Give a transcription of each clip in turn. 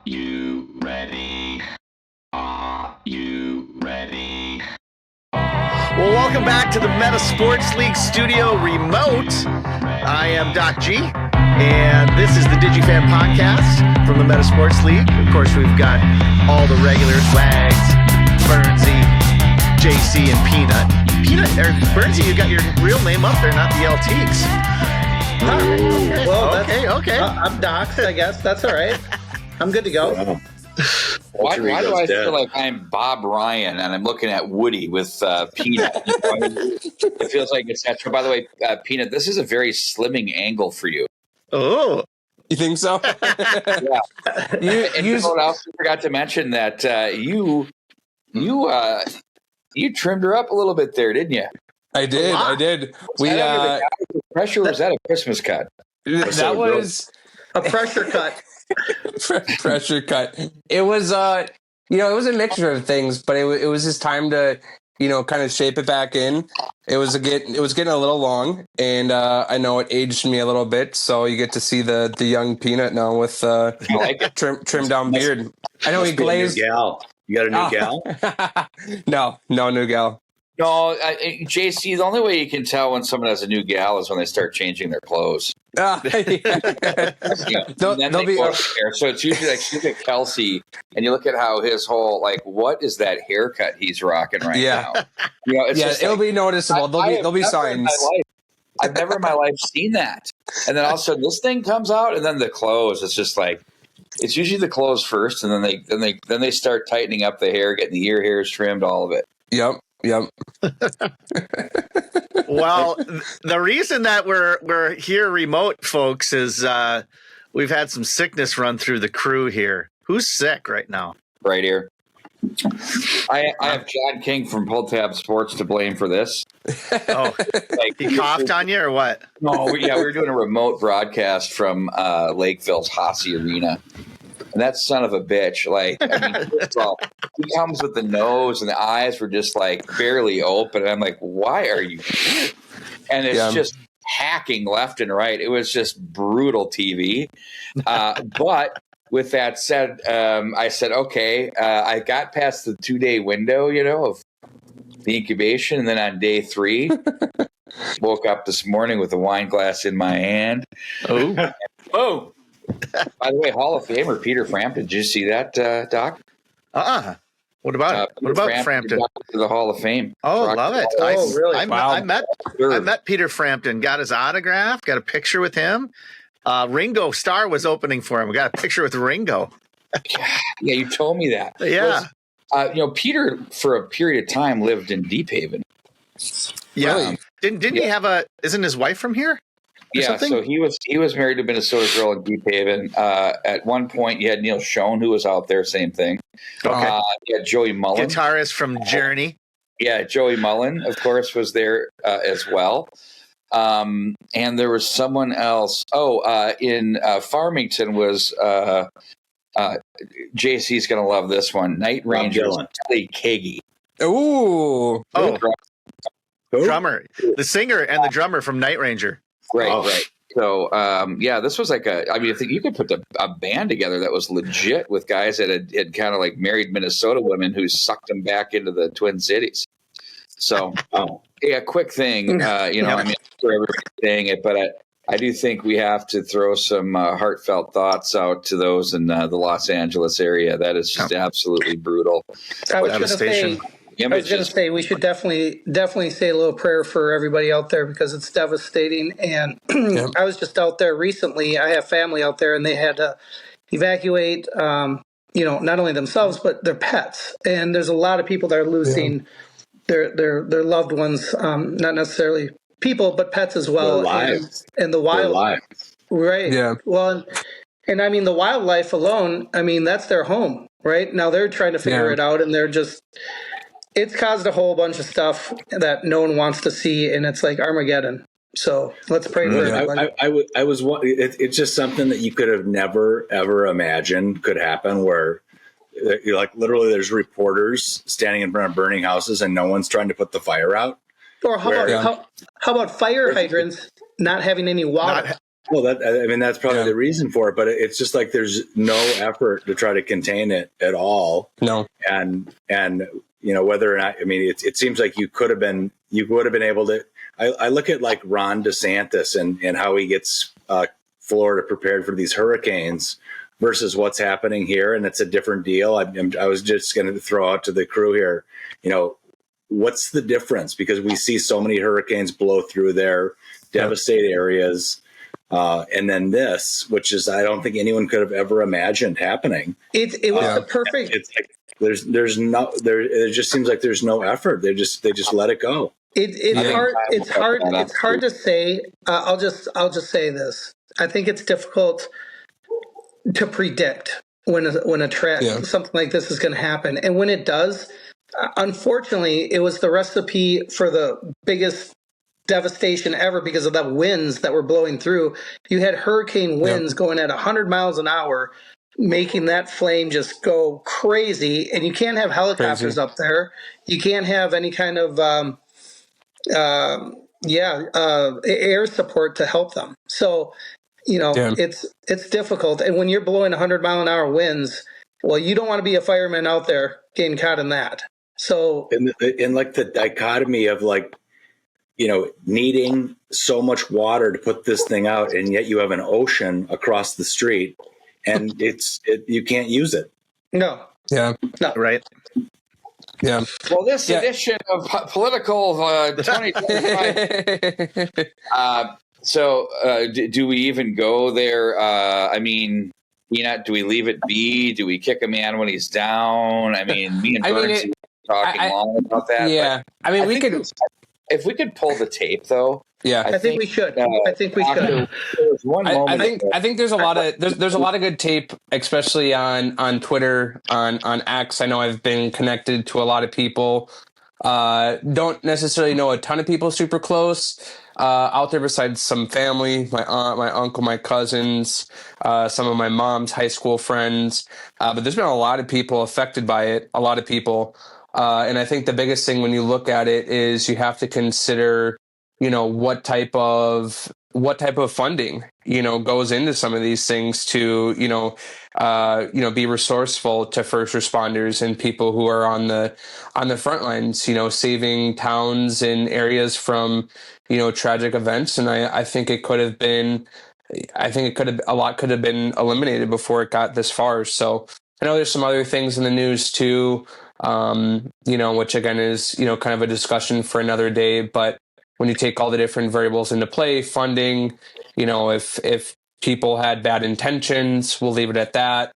you ready? Are you ready? Well, welcome back to the Meta Sports League Studio Remote. I am Doc G, and this is the DigiFan Podcast from the Meta Sports League. Of course, we've got all the regulars, Wags, Bernsey, JC, and Peanut. Bernsey, you got your real name up there, not the LTs. Huh. Well, Okay. I'm Doc, I guess. That's all right. I'm good to go. Wow. Why do I feel like I'm Bob Ryan and I'm looking at Woody with Peanut? It feels like it's that. By the way, Peanut, this is a very slimming angle for you. Oh, You think so? Yeah. You also forgot to mention that you trimmed her up a little bit there, didn't you? I did. Was that under the pressure, or was that a Christmas cut? That was A pressure cut. pressure cut. It was it was a mixture of things, but it was just time to kind of shape it back in. It was getting a little long, and I know it aged me a little bit, so you get to see the young Peanut now with trimmed down beard. I know he glazed. New gal. You got a new gal? No new gal. No, JC, the only way you can tell when someone has a new gal is when they start changing their clothes. Yeah. And then they go up there. So it's usually like you look at Kelsey and you look at how his whole, what is that haircut he's rocking right now? It's just it'll be noticeable. There'll be signs. I've never in my life seen that. And then all of a sudden this thing comes out, and then the clothes. It's just like, it's usually the clothes first, and then they start tightening up the hair, getting the ear hairs trimmed, all of it. Yep. well, the reason that we're here remote, folks, is we've had some sickness run through the crew here. Who's sick right now? Right here. I have John King from Pull Tab Sports to blame for this. Oh, he coughed on you or what? No, we were doing a remote broadcast from Lakeville's Hossey Arena. And that son of a bitch, he comes with the nose and the eyes were just barely open. And I'm like, why are you here? And it's just hacking left and right. It was just brutal TV. But with that said, I said, okay, I got past the 2-day window, of the incubation. And then on day 3, woke up this morning with a wine glass in my hand. Oh, boom. By the way, Hall of Famer Peter Frampton. Did you see that, Doc? What about Frampton? To the Hall of Fame. Oh, love it! Really? I met Peter Frampton. Got his autograph. Got a picture with him. Ringo Starr was opening for him. We got a picture with Ringo. Yeah, you told me that. Yeah. Peter for a period of time lived in Deep Haven. Yeah. Really? Didn't he have isn't his wife from here? Yeah, so he was married to a Minnesota girl in Deep Haven. At one point, you had Neil Schoen, who was out there, same thing. Okay. You had Joey Mullen. Guitarist from Journey. Yeah, Joey Mullen, of course, was there as well. And there was someone else. In Farmington was JC's going to love this one. Night Ranger, Kelly Kagi. Ooh. Oh, drummer. The singer and the drummer from Night Ranger. Right. So, this was if you could put a band together that was legit with guys that had kind of married Minnesota women who sucked them back into the Twin Cities. So, quick thing, I'm sure everybody's saying it, but I do think we have to throw some heartfelt thoughts out to those in the Los Angeles area. That is just absolutely brutal. I was going to say we should definitely say a little prayer for everybody out there because it's devastating. And I was just out there recently. I have family out there, and they had to evacuate, not only themselves but their pets. And there's a lot of people that are losing their loved ones, not necessarily people, but pets as well. And the wildlife, right? Yeah. Well, and I mean the wildlife alone. I mean that's their home, right? Now they're trying to figure it out, and they're just. It's caused a whole bunch of stuff that no one wants to see, and it's like Armageddon. So let's pray for everybody. It's just something that you could have never, ever imagined could happen where literally there's reporters standing in front of burning houses and no one's trying to put the fire out. Or how about fire hydrants not having any water? Well, that's probably the reason for it, but it's just like there's no effort to try to contain it at all. No. And whether or not, it seems like you would have been able to. I look at like Ron DeSantis and how he gets Florida prepared for these hurricanes versus what's happening here, and it's a different deal. I was just going to throw out to the crew here, what's the difference? Because we see so many hurricanes blow through there, devastate areas, and then this, which is I don't think anyone could have ever imagined happening. It was the perfect. It's like it just seems like there's no effort. They just let it go. It's hard to say. I'll just say this. I think it's difficult to predict when something like this is going to happen, and when it does, unfortunately, it was the recipe for the biggest devastation ever because of the winds that were blowing through. You had hurricane winds going at 100 miles an hour, making that flame just go crazy, and you can't have helicopters up there. You can't have any kind of air support to help them. So, it's difficult. And when you're blowing 100-mile-an-hour winds, well, you don't want to be a fireman out there getting caught in that. So, and like the dichotomy of needing so much water to put this thing out, and yet you have an ocean across the street, and you can't use it. No. Yeah. No. Right. Yeah. Well, this edition of Political 2025. So do we even go there? Peanut, do we leave it be? Do we kick a man when he's down? Me and Burns talking long about that. Yeah. We could. If we could pull the tape, though. Yeah, I think we should. I think we should. I think there's a lot of there's a lot of good tape, especially on Twitter, on X. I know I've been connected to a lot of people. Don't necessarily know a ton of people super close out there besides some family, my aunt, my uncle, my cousins, some of my mom's high school friends. But there's been a lot of people affected by it, a lot of people. And I think the biggest thing when you look at it is you have to consider, what type of funding, goes into some of these things to, be resourceful to first responders and people who are on the front lines, saving towns and areas from, tragic events. And I think a lot could have been eliminated before it got this far. So I know there's some other things in the news too, which again is, kind of a discussion for another day. But when you take all the different variables into play, funding, if people had bad intentions, we'll leave it at that.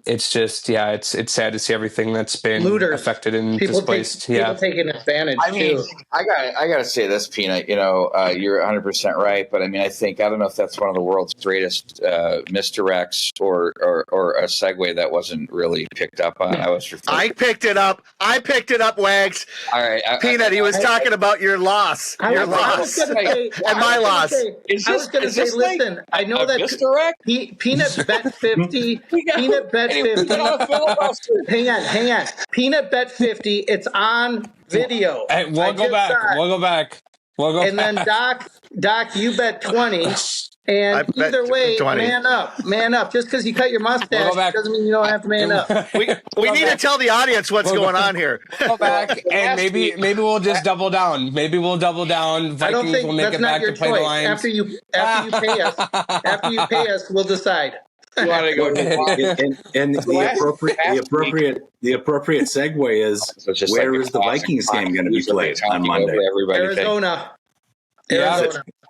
It's just, it's sad to see everything that's been affected and displaced. People taking advantage. Too. I gotta say this, Peanut. You're 100% right, but I don't know if that's one of the world's greatest misdirects or a segue that wasn't really picked up on. I picked it up, Wags. All right, Peanut. He was talking about your loss, and my loss. Listen, I know that misdirect. Peanut bet 50. Peanut bet 50. Hang on. Peanut bet 50. It's on video. Hey, we'll go back. And then Doc, you bet 20. And either way, 20. Man up. Just because you cut your mustache doesn't mean you don't have to man up. We need to tell the audience what's going on here. Go back, and maybe we'll just double down. Vikings will make it back to play the Lions. After you pay us, we'll decide. You want to go and the appropriate segue is where is the Vikings game going to be played on Monday? Arizona.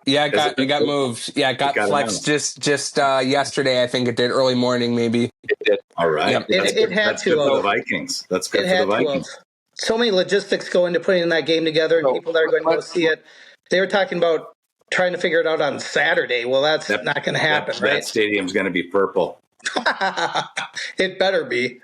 Yeah, it got moved. Yeah, it got flexed just yesterday. I think it did early morning, maybe. It did. All right. Yep. It had to. Good for the Vikings. That's good for the Vikings. So many logistics go into putting that game together, and people that are going to go see it. They were talking about trying to figure it out on Saturday. Well, that's not going to happen, right? That stadium's going to be purple. It better be.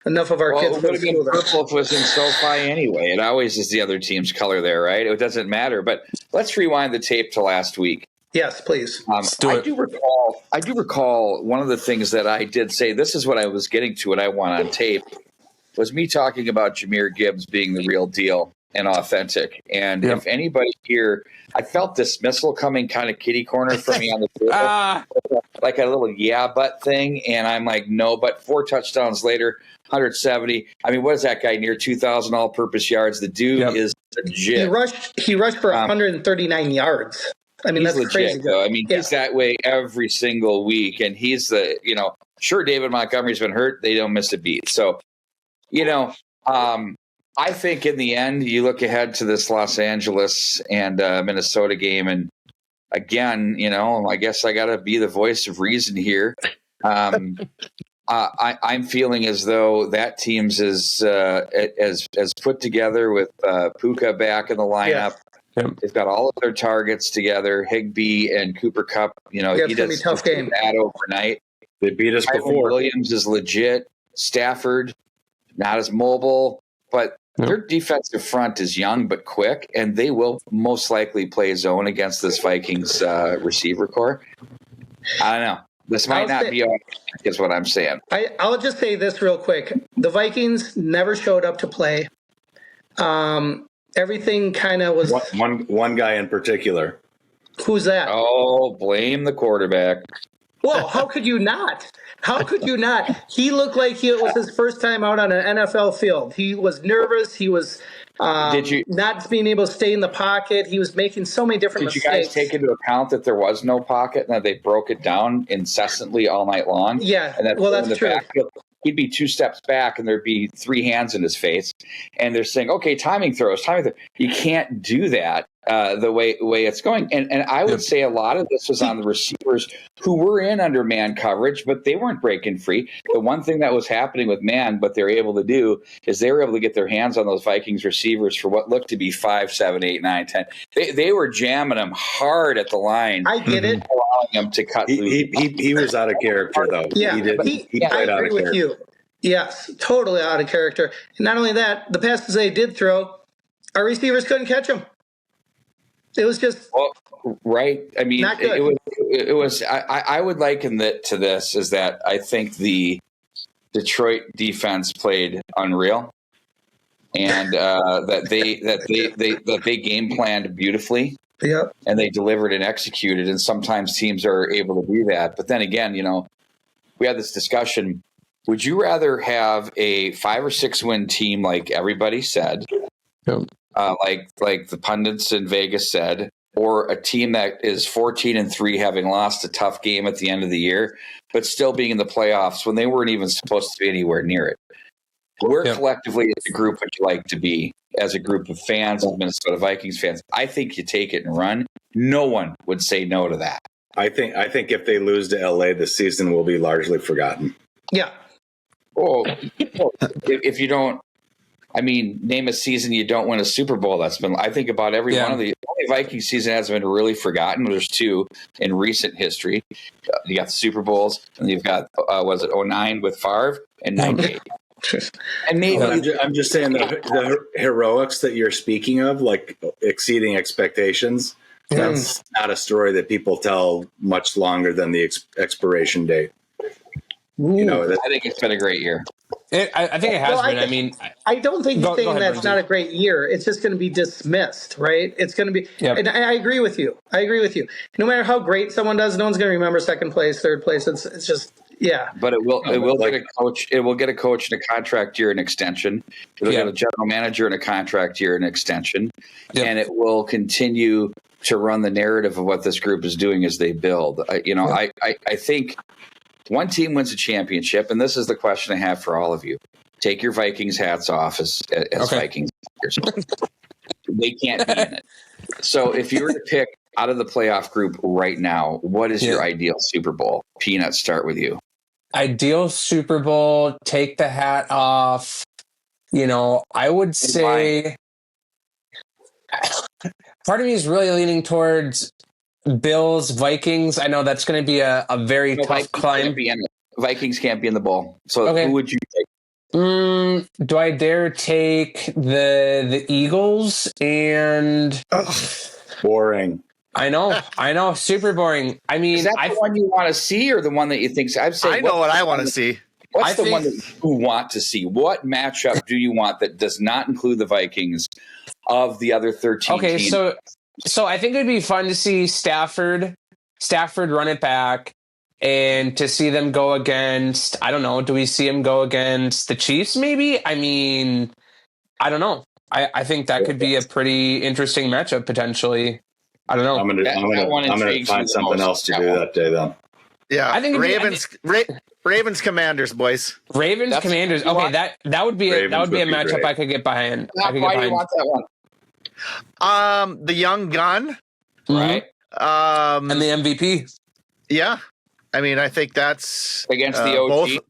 Enough of our kids. It would have been purple if it was in SoFi anyway. It always is the other team's color there, right? It doesn't matter. But let's rewind the tape to last week. Yes, please. I do recall one of the things that I did say. This is what I was getting to. What I want on tape was me talking about Jahmyr Gibbs being the real deal. and authentic. And if anybody here, I felt dismissal coming kind of kitty corner for me on the field, like a little but thing. And I'm like, no, but 4 touchdowns later, 170. I mean, what is that guy, near 2,000 all-purpose yards? The dude is legit. He rushed for 139 yards. I mean, he's that's legit, crazy. Though. I mean, he's that way every single week. And he's sure, David Montgomery's been hurt. They don't miss a beat. So, I think in the end, you look ahead to this Los Angeles and Minnesota game, and again, I guess I got to be the voice of reason here. I'm feeling as though that team's as put together with Puka back in the lineup. Yeah. They've got all of their targets together. Higbee and Cooper Kupp. He does tough game that overnight. They beat us before. Williams is legit. Stafford, not as mobile, but their defensive front is young but quick, and they will most likely play zone against this Vikings receiver core. I don't know. This might not be all, is what I'm saying. I'll just say this real quick. The Vikings never showed up to play. Everything kind of was... One guy in particular. Who's that? Oh, blame the quarterback. Well, how could you not? How could you not? He looked like it was his first time out on an NFL field. He was nervous. He was not being able to stay in the pocket. He was making so many different mistakes. Did you guys take into account that there was no pocket and that they broke it down incessantly all night long? Yeah, and that's true. Backfield, he'd be 2 steps back and there'd be 3 hands in his face. And they're saying, okay, timing throws. You can't do that the way it's going. And I would say a lot of this was on the receivers who were in under man coverage, but they weren't breaking free. The one thing that was happening with man, what they were able to do is they were able to get their hands on those Vikings receivers for what looked to be 5, 7, 8, 9, 10. They were jamming them hard at the line. I get it. Allowing them to cut. He was out of character, though. Yeah, he played out of character. You. Yes, totally out of character. And not only that, the passes they did throw, our receivers couldn't catch them. It was just right. I mean, not good. It was. I would liken it to this: is that I think the Detroit defense played unreal, and that they game planned beautifully. Yep. And they delivered and executed. And sometimes teams are able to do that. But then again, we had this discussion. Would you rather have a 5 or 6 win team, like everybody said, like the pundits in Vegas said, or a team that is 14-3, having lost a tough game at the end of the year, but still being in the playoffs when they weren't even supposed to be anywhere near it? Where collectively as a group would you like to be as a group of fans, of Minnesota Vikings fans? I think you take it and run. No one would say no to that. I think if they lose to LA, the season will be largely forgotten. Yeah. Oh, if you don't, name a season you don't win a Super Bowl. That's been, I think, about every one of the Vikings season has been really forgotten. There's 2 in recent history. You got the Super Bowls, and you've got, was it 2009 with Favre and 98. And maybe I'm just saying the heroics that you're speaking of, like exceeding expectations, that's not a story that people tell much longer than the expiration date. I think it's been a great year. I think it has been. I don't think you're saying that's not a great year. It's just going to be dismissed, right? It's going to be, and I agree with you. No matter how great someone does, no one's going to remember second place, third place. It's just, But it will get a coach. It will get a coach in a contract year and extension. It'll get a general manager in a contract year and extension, and it will continue to run the narrative of what this group is doing as they build. I think. One team wins a championship, and this is the question I have for all of you. Take your Vikings hats off as Vikings players. They can't be in it. So if you were to pick out of the playoff group right now, what is your ideal Super Bowl? Peanut, start with you. Ideal Super Bowl, take the hat off. I would say part of me is really leaning towards Bills, Vikings. I know that's going to be a very tough climb. Vikings can't be in the bowl. So who would you take? Do I dare take the Eagles? And boring. I know, super boring. Is that the one you want to see, or the one that you think? I know what I want to see. What's the one that you want to see? What matchup do you want that does not include the Vikings of the other 13 Okay, teams. so I think it'd be fun to see Stafford run it back, and to see them go against, I don't know, do we see him go against the Chiefs maybe? I mean, I don't know. I think that could be a pretty interesting matchup potentially. I don't know. I'm gonna find something else to do that day then. Yeah, I think Ravens Commanders, boys. Commanders. Okay, that would be a matchup great. I could get behind. Why do you want that one? The young gun, Right. And the MVP. Yeah, I mean, I think that's Against the OG.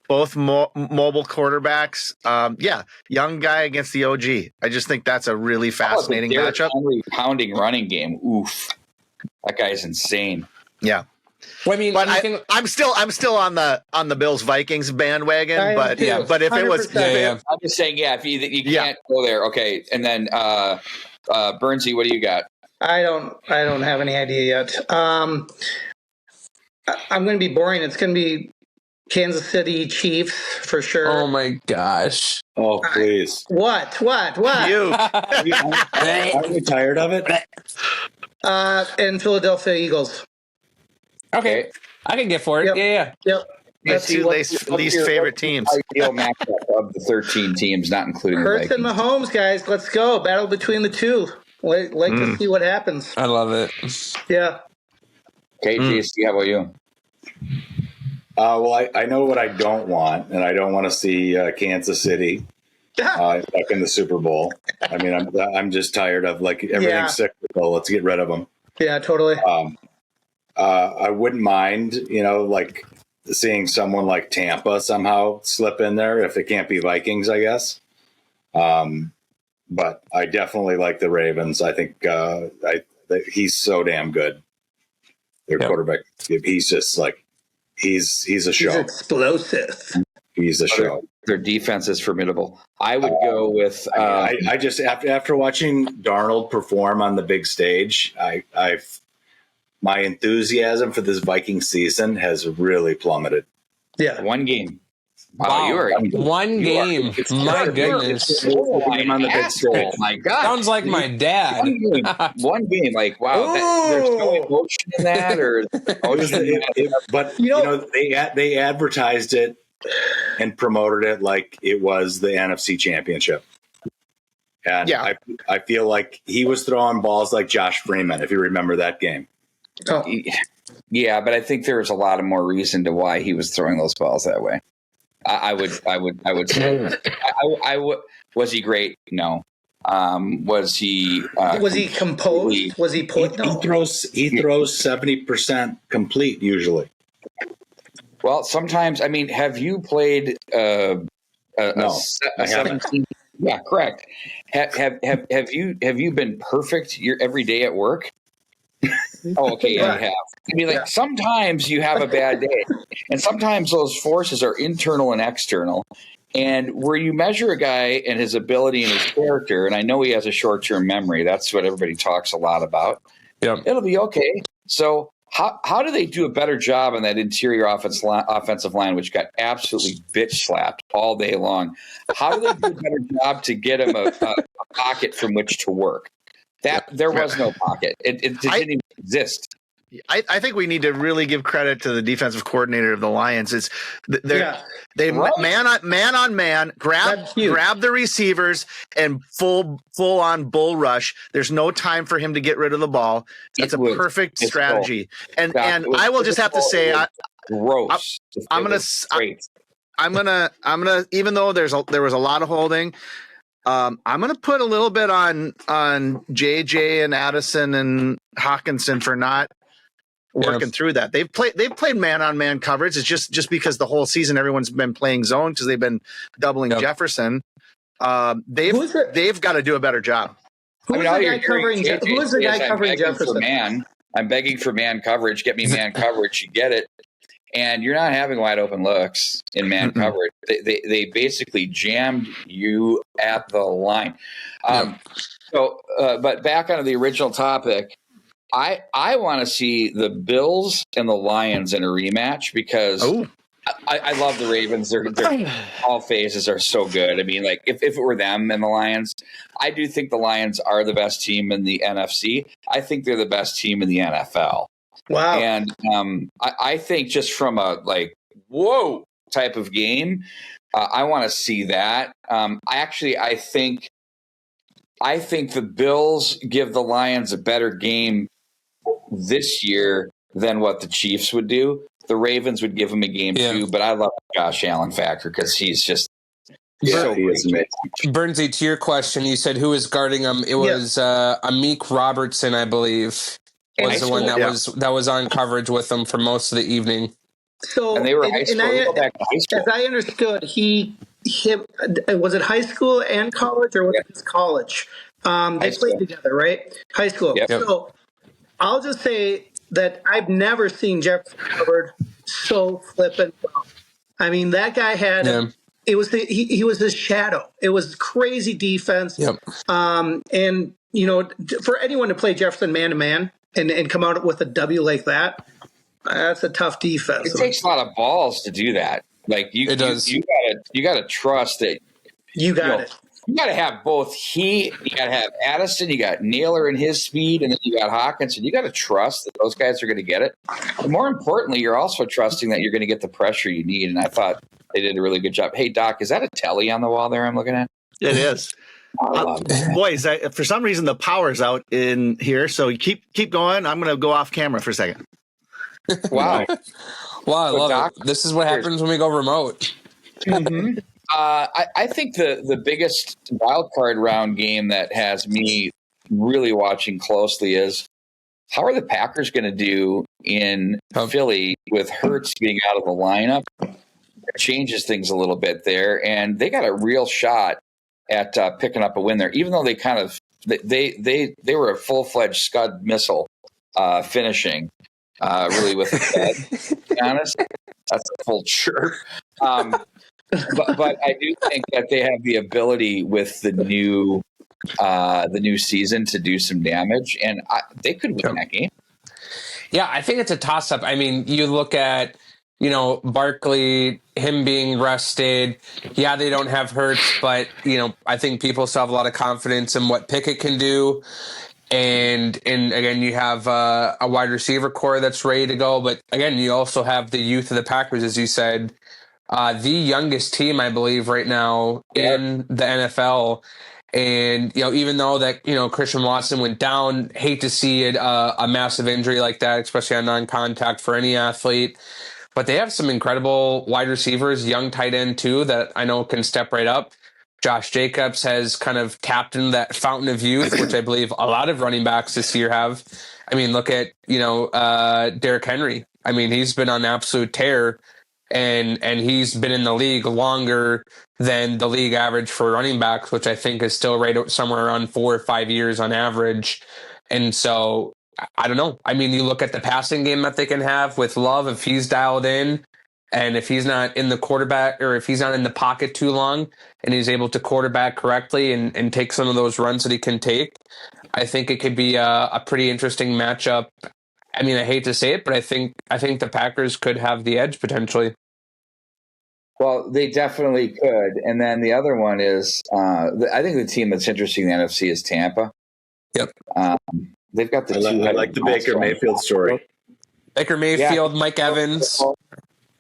Both mobile quarterbacks. Yeah, young guy against the OG. I just think that's a really fascinating matchup. Pounding running game. Oof, that guy's insane. Yeah. Well, I mean, but I'm still on the Bills Vikings bandwagon. But if 100%. it was, I'm just saying, if you can't go there, okay. And then Bernsey, what do you got? I don't have any idea yet. I'm going to be boring. It's going to be Kansas City Chiefs for sure. Oh my gosh! Oh please! What? You? Are you tired of it? And Philadelphia Eagles. Okay, I can get for it. Yep. Yeah. That's two least favorite teams. Ideal matchup of the 13 teams, not including Hurts the and Vikings. Mahomes, guys. Let's go. Battle between the two. Like to see what happens. I love it. Yeah. Okay, JC, how about you? Well, I know what I don't want, and I don't want to see Kansas City back in the Super Bowl. I mean, I'm just tired of everything's cyclical. Let's get rid of them. Yeah, totally. I wouldn't mind, seeing someone like Tampa somehow slip in there if it can't be Vikings, I guess. But I definitely like the Ravens. I think he's so damn good. Their quarterback, he's just he's a show. He's explosive. He's a show. Their defense is formidable. I would go with. I just after watching Darnold perform on the big stage, my enthusiasm for this Viking season has really plummeted. Yeah, one game. Wow, you are one game. My goodness. On the big stage. My God, sounds like my dad. One game. Like wow, there's no emotion in that, or but they advertised it and promoted it like it was the NFC Championship. And I feel like he was throwing balls like Josh Freeman, if you remember that game. Oh. Yeah, but I think there was a lot of more reason to why he was throwing those balls that way. I would say was he great? No. Was he composed? Was he put? He throws 70% complete usually. Well, sometimes, I mean, have you played No, a I haven't. 17? Yeah, correct. Have you been perfect every day at work? Oh, okay, yeah, you have. I mean, sometimes you have a bad day, and sometimes those forces are internal and external. And where you measure a guy and his ability and his character, and I know he has a short-term memory. That's what everybody talks a lot about. Yeah, it'll be okay. So how do they do a better job on that interior offensive line, which got absolutely bitch slapped all day long? How do they do a better job to get him a pocket from which to work? There was no pocket. It didn't even exist. I think we need to really give credit to the defensive coordinator of the Lions. They man on man grab the receivers and full on bull rush. There's no time for him to get rid of the ball. That's a perfect strategy. And I will just have to say, I'm gonna even though there was a lot of holding. I'm going to put a little bit on JJ and Addison and Hawkinson for not working through that. They've played man-on-man coverage. It's just because the whole season everyone's been playing zone because they've been doubling Jefferson. They've got to do a better job. Who is the guy covering Jefferson? I'm begging for man coverage. Get me man coverage. You get it. And you're not having wide open looks in man coverage. They basically jammed you at the line. But back onto the original topic, I want to see the Bills and the Lions in a rematch because I love the Ravens. They're all phases are so good. I mean, like if it were them and the Lions, I do think the Lions are the best team in the NFC. I think they're the best team in the NFL. Wow. And I think just from a like, whoa type of game, I want to see that. I think the Bills give the Lions a better game this year than what the Chiefs would do. The Ravens would give him a game too, but I love the Josh Allen factor because he's just so amazing. Bernsey, to your question, you said who was guarding him? It was Amik Robertson, I believe, was the one that was on coverage with him for most of the evening. So, and they were high school. As I understood, was it high school and college, or was it just college? They played together, right? High school. Yep. So I'll just say that I've never seen Jefferson Hubbard so flippant well. I mean, that guy had it was he was his shadow. It was crazy defense. Yep. And you know, for anyone to play Jefferson man to man and come out with a W like that, that's a tough defense. It takes a lot of balls to do that. Like you gotta trust that you got it. You got to have both you got to have Addison, you got Naylor and his speed, and then you got Hawkinson. You got to trust that those guys are going to get it. But more importantly, you're also trusting that you're going to get the pressure you need. And I thought they did a really good job. Hey, Doc, is that a telly on the wall there I'm looking at? It is. Boys, for some reason the power's out in here, so keep going. I'm going to go off camera for a second. Wow. Wow, I love it. This is what happens when we go remote. Mm-hmm. I think the biggest wild card round game that has me really watching closely is how are the Packers going to do in Philly with Hurts being out of the lineup? It changes things a little bit there, and they got a real shot at picking up a win there, even though they kind of they were a full-fledged Scud missile finishing really with the to be honest. That's a full chirp. But I do think that they have the ability with the new season to do some damage, and they could win that game. Yeah, I think it's a toss-up. I mean, you look at, Barkley, him being rested. Yeah, they don't have Hurts, but, I think people still have a lot of confidence in what Pickett can do. And again, you have a wide receiver core that's ready to go. But again, you also have the youth of the Packers, as you said. The youngest team, I believe, right now in the NFL. And, even though that, Christian Watson went down, hate to see it, a massive injury like that, especially on non-contact for any athlete. But they have some incredible wide receivers, young tight end too, that I know can step right up. Josh Jacobs has kind of tapped into that fountain of youth, which I believe a lot of running backs this year have. I mean, look at, Derrick Henry. I mean, he's been on an absolute tear. And he's been in the league longer than the league average for running backs, which I think is still right somewhere around 4 or 5 years on average. And so, I don't know. I mean, you look at the passing game that they can have with Love, if he's dialed in, and if he's not in the quarterback, or if he's not in the pocket too long, and he's able to quarterback correctly and take some of those runs that he can take, I think it could be a pretty interesting matchup. I mean, I hate to say it, but I think the Packers could have the edge potentially. Well, they definitely could. And then the other one is, I think the team that's interesting in the NFC is Tampa. Yep. They've got the I like the Baker Mayfield story. Baker Mayfield, Mike Evans.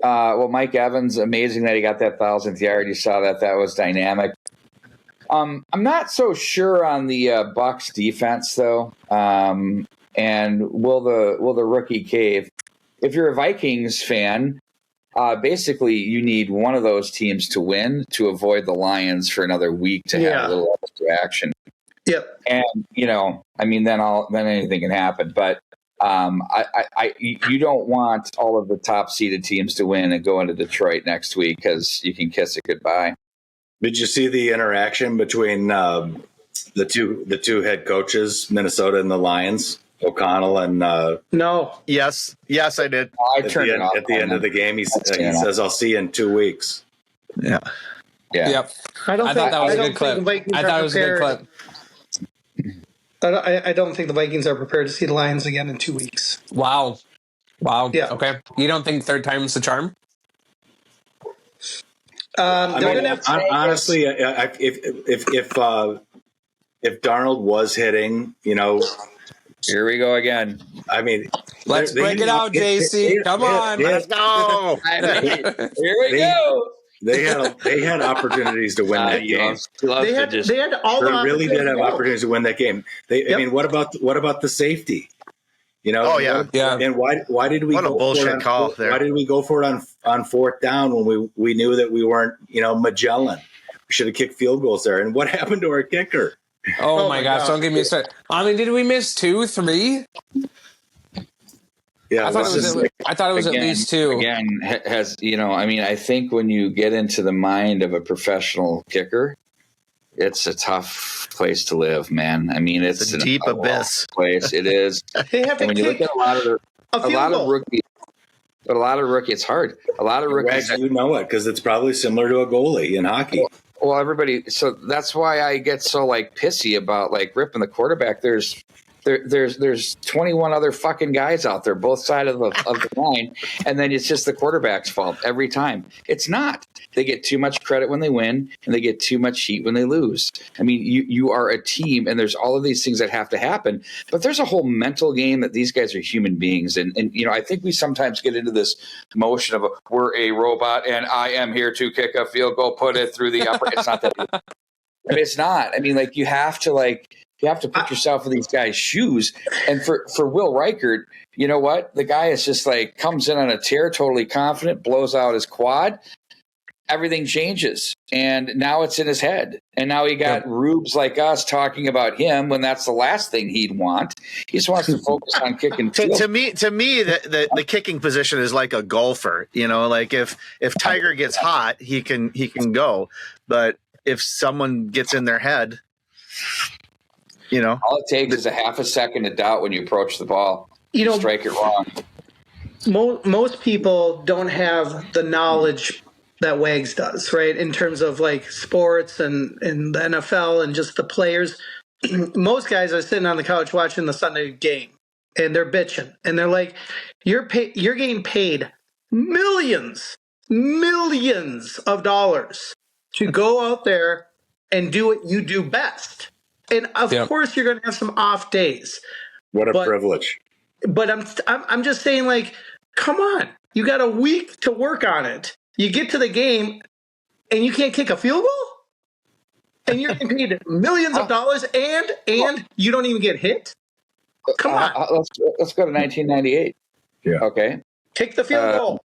Well, Mike Evans, amazing that he got that 1,000th yard. You saw that. That was dynamic. I'm not so sure on the Bucs defense, though. And will the rookie cave? If you're a Vikings fan, basically you need one of those teams to win to avoid the Lions for another week to have a little extra action. Yep. And then anything can happen. But you don't want all of the top seeded teams to win and go into Detroit next week because you can kiss it goodbye. Did you see the interaction between the two head coaches, Minnesota and the Lions, O'Connell and No. Yes, I did. I turned it off at the end of the game. He says, "I'll see you in 2 weeks." Yeah. Yep. I thought that was a good clip. I thought it was a good clip. I don't think the Vikings are prepared to see the Lions again in 2 weeks. Wow. Yeah. Okay. You don't think third time's the charm? They're going to have honestly, if Darnold was hitting, here we go again. I mean, let's break it out, JC. Come on, let's go. Here we go. They had opportunities to win that game. They had all the really did have opportunities to win that game. I mean, what about the safety? Oh yeah. And why did we? What a bullshit call there. Why did we go for it on fourth down when we knew that we weren't Magellan? We should have kicked field goals there. And what happened to our kicker? Oh my gosh! Don't give me a start. I mean, did we miss 2, 3? Yeah, I thought it was at least 2. Again, I think when you get into the mind of a professional kicker, it's a tough place to live, man. I mean, it's a deep abyss place. It is. They have to when you look at a lot of rookies, but a lot of rookies, it's hard. A lot of rookies, it because it's probably similar to a goalie in hockey. Well, everybody. So that's why I get so pissy about ripping the quarterback. There's 21 other fucking guys out there, both sides of the line, and then it's just the quarterback's fault every time. It's not. They get too much credit when they win, and they get too much heat when they lose. I mean, you are a team, and there's all of these things that have to happen. But there's a whole mental game that these guys are human beings, and I think we sometimes get into this motion of we're a robot, and I am here to kick a field goal, put it through the upper. It's not that. I mean, it's not. I mean, you have to You have to put yourself in these guys' shoes. And for Will Reichert, you know what? The guy is just comes in on a tear, totally confident, blows out his quad. Everything changes. And now it's in his head. And now he got rubes like us talking about him when that's the last thing he'd want. He just wants to focus on kicking. To me, the kicking position is like a golfer. If Tiger gets hot, he can go. But if someone gets in their head, all it takes is a half a second of doubt when you approach the ball. Strike it wrong. Most people don't have the knowledge that Wags does, right? In terms of sports and the NFL and just the players. Most guys are sitting on the couch watching the Sunday game and they're bitching and they're like, you're getting paid millions of dollars to go out there and do what you do best. And of course, you're going to have some off days. What a privilege! But I'm just saying, come on, you got a week to work on it. You get to the game, and you can't kick a field goal, and you're getting paid millions of dollars, and you don't even get hit. Come on, let's go to 1998. Yeah. Okay. Kick the field goal.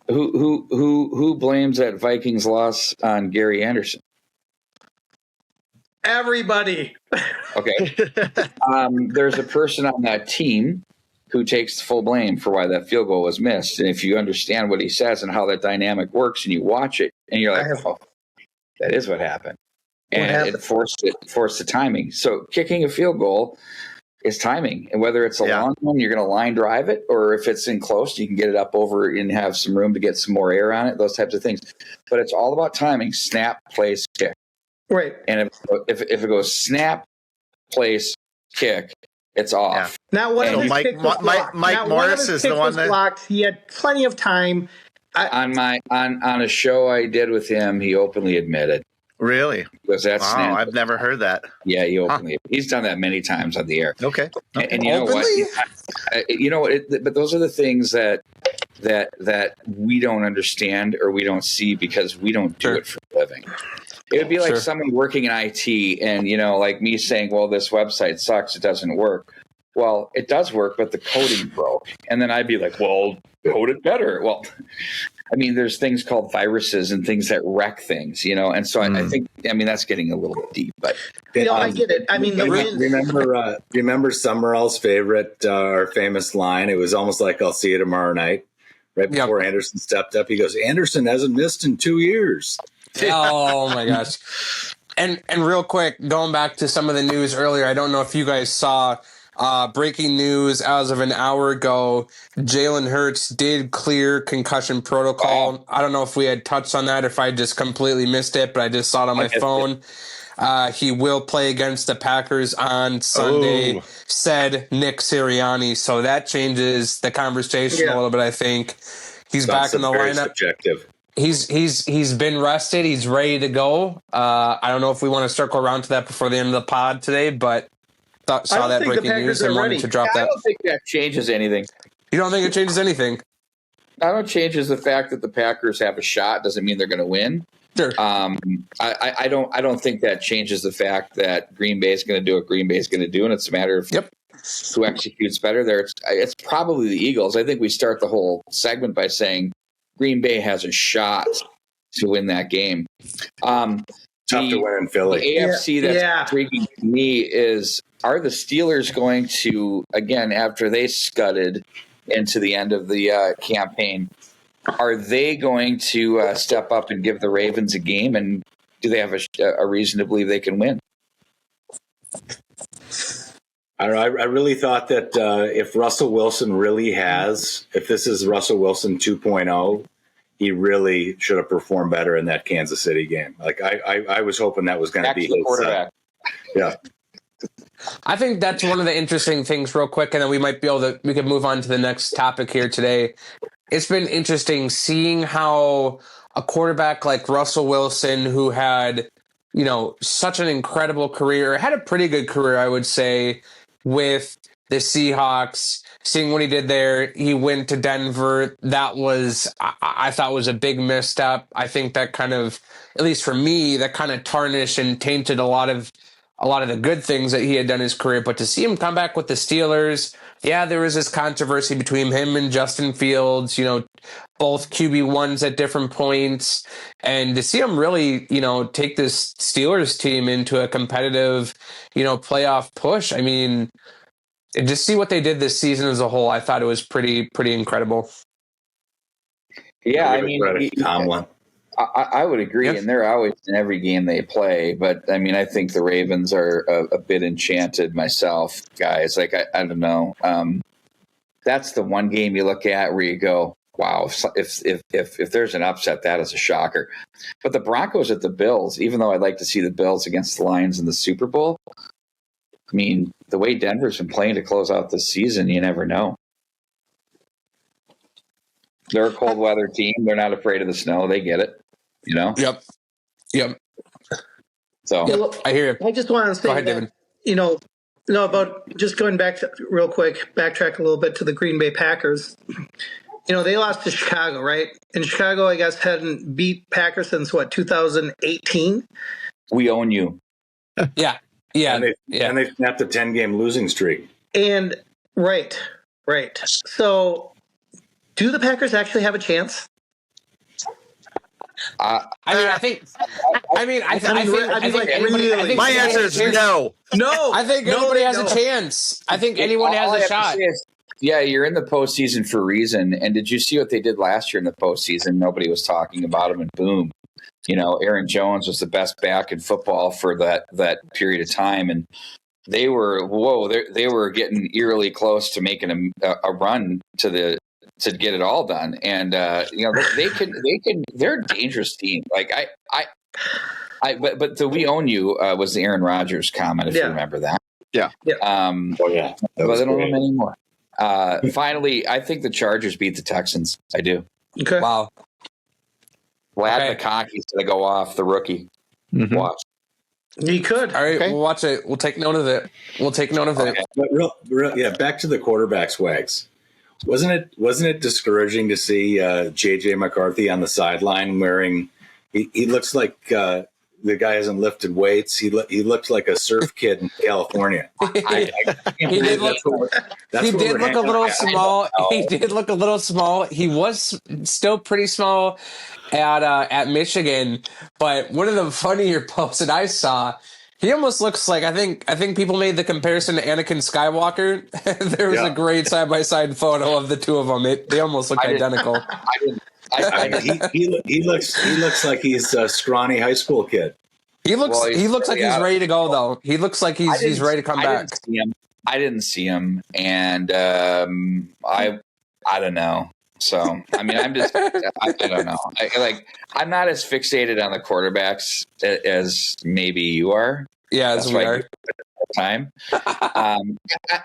Who blames that Vikings loss on Gary Anderson? Everybody. Okay. There's a person on that team who takes full blame for why that field goal was missed. And if you understand what he says and how that dynamic works and you watch it and you're like, oh, that is what happened. And it forced the timing. So kicking a field goal is timing. And whether it's a long one, you're going to line drive it, or if it's in close, you can get it up over and have some room to get some more air on it, those types of things. But it's all about timing. Snap, place, kick. Right. And if it goes snap, place, kick, it's off. Now, what if Mike Morris is the one that blocked? He had plenty of time. On a show I did with him, he openly admitted. Really? Because that's wow, I've never heard that. Yeah, he openly. He's done that many times on the air. Okay. And you know what? You know what? But those are the things that we don't understand or we don't see because we don't do it for a living. It would be like someone working in IT and, like me saying, well, this website sucks. It doesn't work. Well, it does work, but the coding broke. And then I'd be like, well, code it better. Well, I mean, there's things called viruses and things that wreck things, And so I think, that's getting a little bit deep. But I get it. I mean, remember Summerall's favorite or famous line? It was almost like I'll see you tomorrow night. Right before Anderson stepped up, he goes, Anderson hasn't missed in 2 years. Oh my gosh. And real quick, going back to some of the news earlier, I don't know if you guys saw breaking news as of an hour ago, Jalen Hurts did clear concussion protocol. I don't know if we had touched on that, if I just completely missed it, but I just saw it on my phone. He will play against the Packers on Sunday, said Nick Sirianni. So that changes the conversation a little bit, I think. He's back in the lineup. Subjective. He's been rested. He's ready to go. I don't know if we want to circle around to that before the end of the pod today, but saw that breaking news and wanted to drop that. I don't think that changes anything. You don't think it changes anything? I don't changes the fact that the Packers have a shot doesn't mean they're going to win. Sure. I don't think that changes the fact that Green Bay is going to do what Green Bay is going to do, and it's a matter of who executes better there. It's probably the Eagles. I think we start the whole segment by saying Green Bay has a shot to win that game. Tough to win in Philly. The AFC that's intriguing to me is, are the Steelers going to, again, after they scudded into the end of the campaign, are they going to step up and give the Ravens a game? And do they have a reason to believe they can win? I don't know. I really thought that if Russell Wilson if this is Russell Wilson 2.0, he really should have performed better in that Kansas City game. Like I was hoping that was going to be his quarterback. Yeah. I think that's one of the interesting things real quick, and then we can move on to the next topic here today. It's been interesting seeing how a quarterback like Russell Wilson, who had, such an incredible career, had a pretty good career, I would say, with the Seahawks, seeing what he did there. He went to Denver. That was, I thought, was a big misstep. I think that kind of, at least for me, that kind of tarnished and tainted a lot of the good things that he had done in his career. But to see him come back with the Steelers, there was this controversy between him and Justin Fields, both QB1s at different points. And to see him really, take this Steelers team into a competitive, playoff push. I mean, just see what they did this season as a whole. I thought it was pretty incredible. Yeah, I mean, Tomlin. I would agree, and they're always in every game they play. But I mean, I think the Ravens are a bit enchanted myself, guys. Like I don't know. That's the one game you look at where you go, "Wow!" If there's an upset, that is a shocker. But the Broncos at the Bills, even though I'd like to see the Bills against the Lions in the Super Bowl, I mean, the way Denver's been playing to close out this season, you never know. They're a cold weather team. They're not afraid of the snow. They get it. Yep. So I hear you. I just want to say ahead, that, David. about just going back real quick, backtrack a little bit to the Green Bay Packers. They lost to Chicago, right? And Chicago, I guess, hadn't beat Packers since 2018. We own you. Yeah. And they snapped a 10-game losing streak. And right. So, do the Packers actually have a chance? My answer is no. I think anybody has a chance. I think anyone has a shot. You're in the postseason for a reason. And did you see what they did last year in the postseason? Nobody was talking about them, and boom. Aaron Jones was the best back in football for that period of time, and they were getting eerily close to making a run to get it all done. And they're a dangerous team. Like but the "we own you" was the Aaron Rodgers comment, if you remember that. Yeah. But I don't own them anymore. Finally, I think the Chargers beat the Texans. I do. Okay. Wow. Vlad McConkey's going to go off, the rookie. Mm-hmm. Watch. He could. All right, We'll watch it. We'll take note of it. But back to the quarterbacks, Wags. Wasn't it discouraging to see J.J. McCarthy on the sideline wearing? He looks like the guy hasn't lifted weights. He looked like a surf kid in California. He did look a little small. He did look a little small. He was still pretty small at Michigan. But one of the funnier posts that I saw, he almost looks like, I think people made the comparison to Anakin Skywalker. There was a great side-by-side photo of the two of them. They almost look identical. He looks like he's a scrawny high school kid. He looks like he's ready to go, though. He looks like he's ready to come back. I didn't see him, and I don't know. So I mean, I don't know. I'm not as fixated on the quarterbacks as maybe you are. Yeah, as we are. time.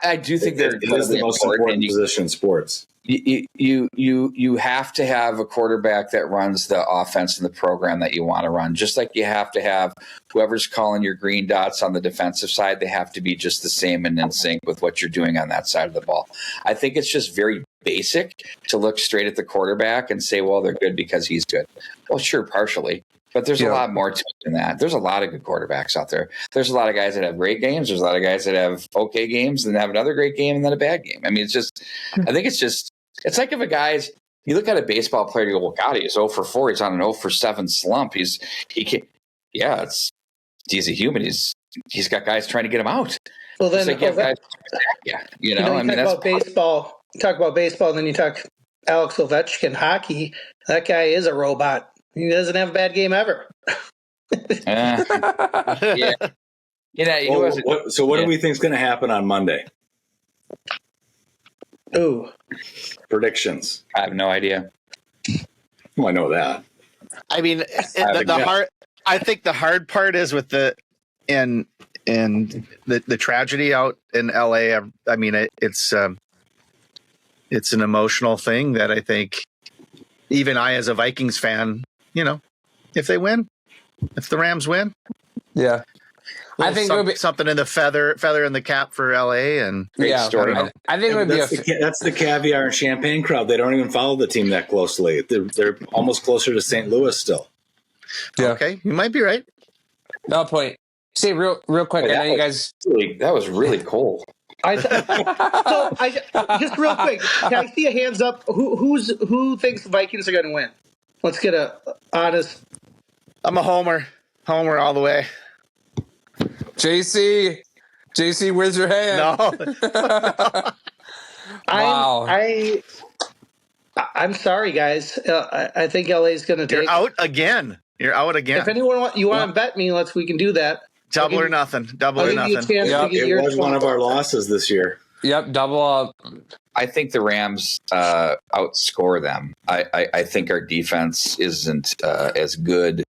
I do think they're the most important position in sports. You have to have a quarterback that runs the offense in the program that you want to run. Just like you have to have whoever's calling your green dots on the defensive side, they have to be just the same and in sync with what you're doing on that side of the ball. I think it's just very basic to look straight at the quarterback and say, well, they're good because he's good. Well, sure, partially. But there's a lot more to it than that. There's a lot of good quarterbacks out there. There's a lot of guys that have great games. There's a lot of guys that have okay games and have another great game and then a bad game. I mean, I think it's like if a guy's, you look at a baseball player, you go, well, God, he's 0 for 4. He's on an 0 for 7 slump. He's a human. He's got guys trying to get him out. Well, then, talk about baseball, and then you talk Alex Ovechkin hockey. That guy is a robot. He doesn't have a bad game ever. Yeah. What do we think is going to happen on Monday? Ooh. Predictions. I have no idea. Well, I know that. I mean, I think the hard part is with the tragedy out in LA. I mean, it's an emotional thing that I think even I, as a Vikings fan, if they win, if the Rams win, yeah. I think it would be something in the feather in the cap for LA, and story. I think it would that's the caviar and champagne crowd. They don't even follow the team that closely. They're almost closer to St. Louis still. Yeah. Okay, you might be right. No point. See, real quick. I know you guys. That was really cold. Just real quick. Can I see a hands up? Who thinks the Vikings are going to win? Let's get a honest. I'm a homer all the way. JC, where's your hand? No. Wow. I'm sorry, guys. I think LA is going to take. You're out again. If anyone you want to bet me, we can do that. Double or nothing. It was one of our losses this year. Yep, double up. I think the Rams outscore them. I think our defense isn't as good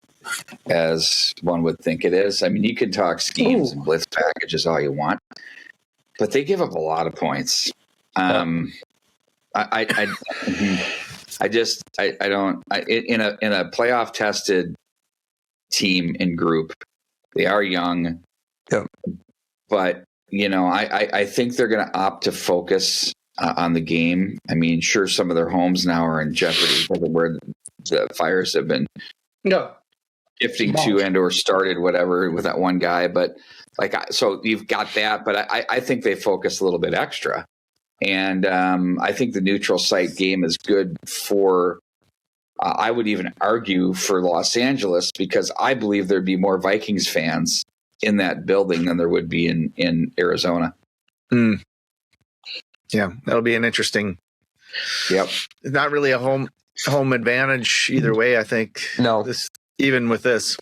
as one would think it is. I mean, you can talk schemes and blitz packages all you want, but they give up a lot of points. In a playoff tested team and group, they are young, but I think they're going to opt to focus on the game. I mean, sure, some of their homes now are in jeopardy because of where the fires have been shifting to and or started, whatever, with that one guy. But so you've got that, but I think they focus a little bit extra. And I think the neutral site game is good for, I would even argue for Los Angeles, because I believe there'd be more Vikings fans in that building than there would be in Arizona. Yeah, that'll be an interesting. Yep. Not really a home advantage either way, I think. No. Even with this.